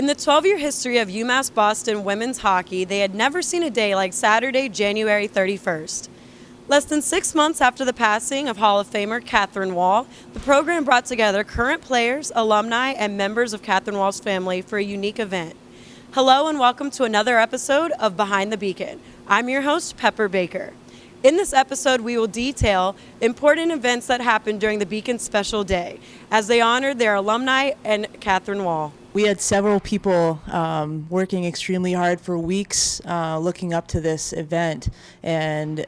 In the 12-year history of UMass Boston women's hockey, they had never seen a day like Saturday, January 31st. Less than 6 months after the passing of Hall of Famer Katherine Wall, the program brought together current players, alumni, and members of Katherine Wall's family for a unique event. Hello and welcome to another episode of Behind the Beacon. I'm your host, Pepper Baker. In this episode, we will detail important events that happened during the Beacon's special day, as they honored their alumni and Katherine Wall. We had several people working extremely hard for weeks looking up to this event, and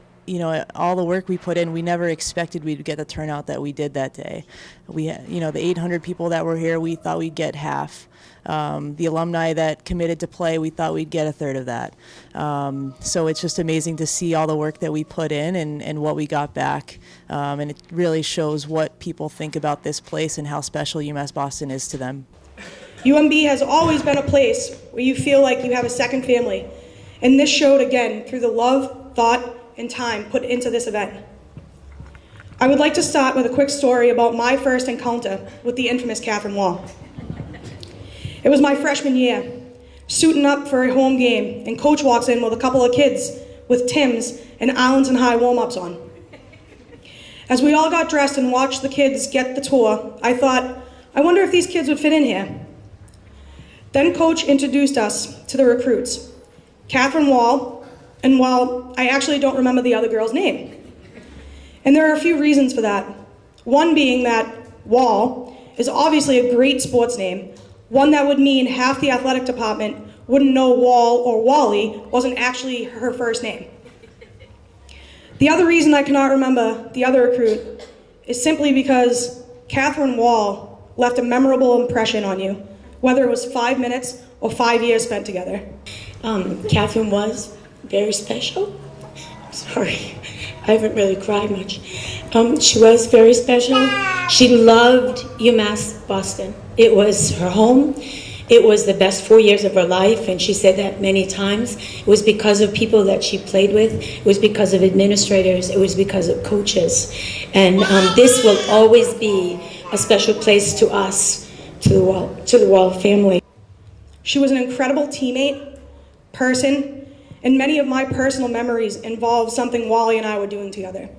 all the work we put in, we never expected we'd get the turnout that we did that day. The 800 people that were here, we thought we'd get half. The alumni that committed to play, we thought we'd get a third of that. So it's just amazing to see all the work that we put in and what we got back. And it really shows what people think about this place and how special UMass Boston is to them. UMB has always been a place where you feel like you have a second family. And this showed again through the love, thought, and time put into this event. I would like to start with a quick story about my first encounter with the infamous Katherine Wall. It was my freshman year, suiting up for a home game, and coach walks in with a couple of kids with Timbs and Arlington High warm-ups on. As we all got dressed and watched the kids get the tour, I thought, I wonder if these kids would fit in here. Then coach introduced us to the recruits, Katherine Wall, and I actually don't remember the other girl's name. And there are a few reasons for that. One being that Wall is obviously a great sports name, one that would mean half the athletic department wouldn't know Wall or Wally wasn't actually her first name. The other reason I cannot remember the other recruit is simply because Katherine Wall left a memorable impression on you, whether it was 5 minutes or 5 years spent together. Katherine was very special. Sorry, I haven't really cried much. She was very special. She loved UMass Boston. It was her home. It was the best 4 years of her life, and she said that many times. It was because of people that she played with. It was because of administrators. It was because of coaches. And this will always be a special place to us, to the Wall family. She was an incredible teammate, person, and many of my personal memories involve something Wally and I were doing together.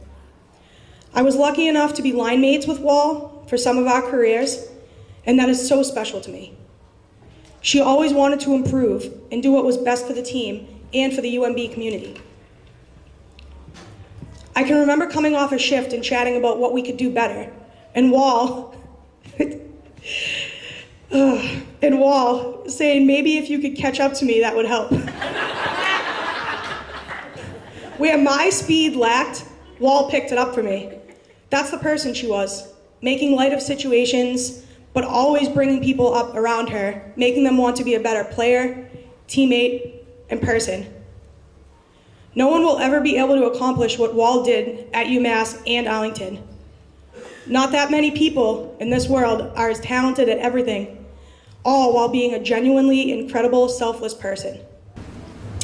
I was lucky enough to be line mates with Wall for some of our careers, and that is so special to me. She always wanted to improve and do what was best for the team and for the UMB community. I can remember coming off a shift and chatting about what we could do better, and Wall saying, maybe if you could catch up to me, that would help. Where my speed lacked, Wall picked it up for me. That's the person she was, making light of situations, but always bringing people up around her, making them want to be a better player, teammate, and person. No one will ever be able to accomplish what Wall did at UMass and Arlington. Not that many people in this world are as talented at everything, all while being a genuinely incredible, selfless person.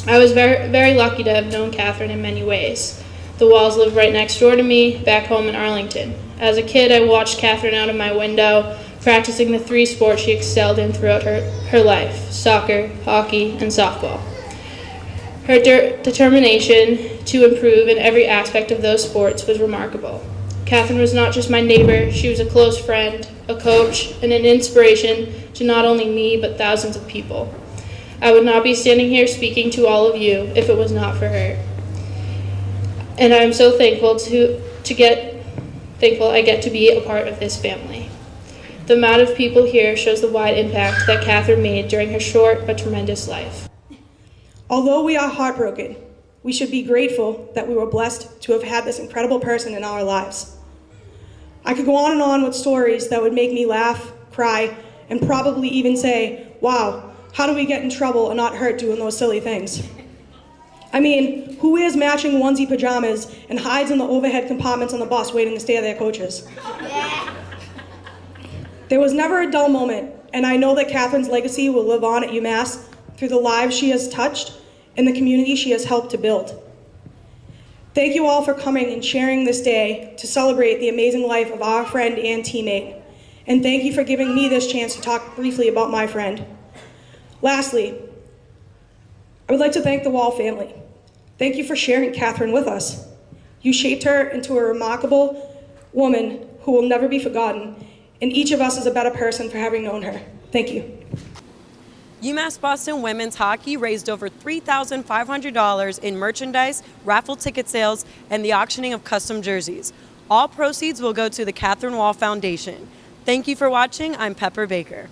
I was very, very lucky to have known Katherine in many ways. The Walls lived right next door to me, back home in Arlington. As a kid, I watched Katherine out of my window, practicing the 3 sports she excelled in throughout her life: soccer, hockey, and softball. Her determination to improve in every aspect of those sports was remarkable. Katherine was not just my neighbor, she was a close friend, a coach, and an inspiration to not only me, but thousands of people. I would not be standing here speaking to all of you if it was not for her. And I am so thankful I get to be a part of this family. The amount of people here shows the wide impact that Katherine made during her short but tremendous life. Although we are heartbroken, we should be grateful that we were blessed to have had this incredible person in our lives. I could go on and on with stories that would make me laugh, cry, and probably even say, wow, how do we get in trouble and not hurt doing those silly things? I mean, who wears matching onesie pajamas and hides in the overhead compartments on the bus waiting to stare at their coaches? There was never a dull moment, and I know that Katherine's legacy will live on at UMass through the lives she has touched and the community she has helped to build. Thank you all for coming and sharing this day to celebrate the amazing life of our friend and teammate. And thank you for giving me this chance to talk briefly about my friend. Lastly, I would like to thank the Wall family. Thank you for sharing Katherine with us. You shaped her into a remarkable woman who will never be forgotten, and each of us is a better person for having known her. Thank you. UMass Boston women's hockey raised over $3,500 in merchandise, raffle ticket sales, and the auctioning of custom jerseys. All proceeds will go to the Katherine Wall Foundation. Thank you for watching. I'm Pepper Baker.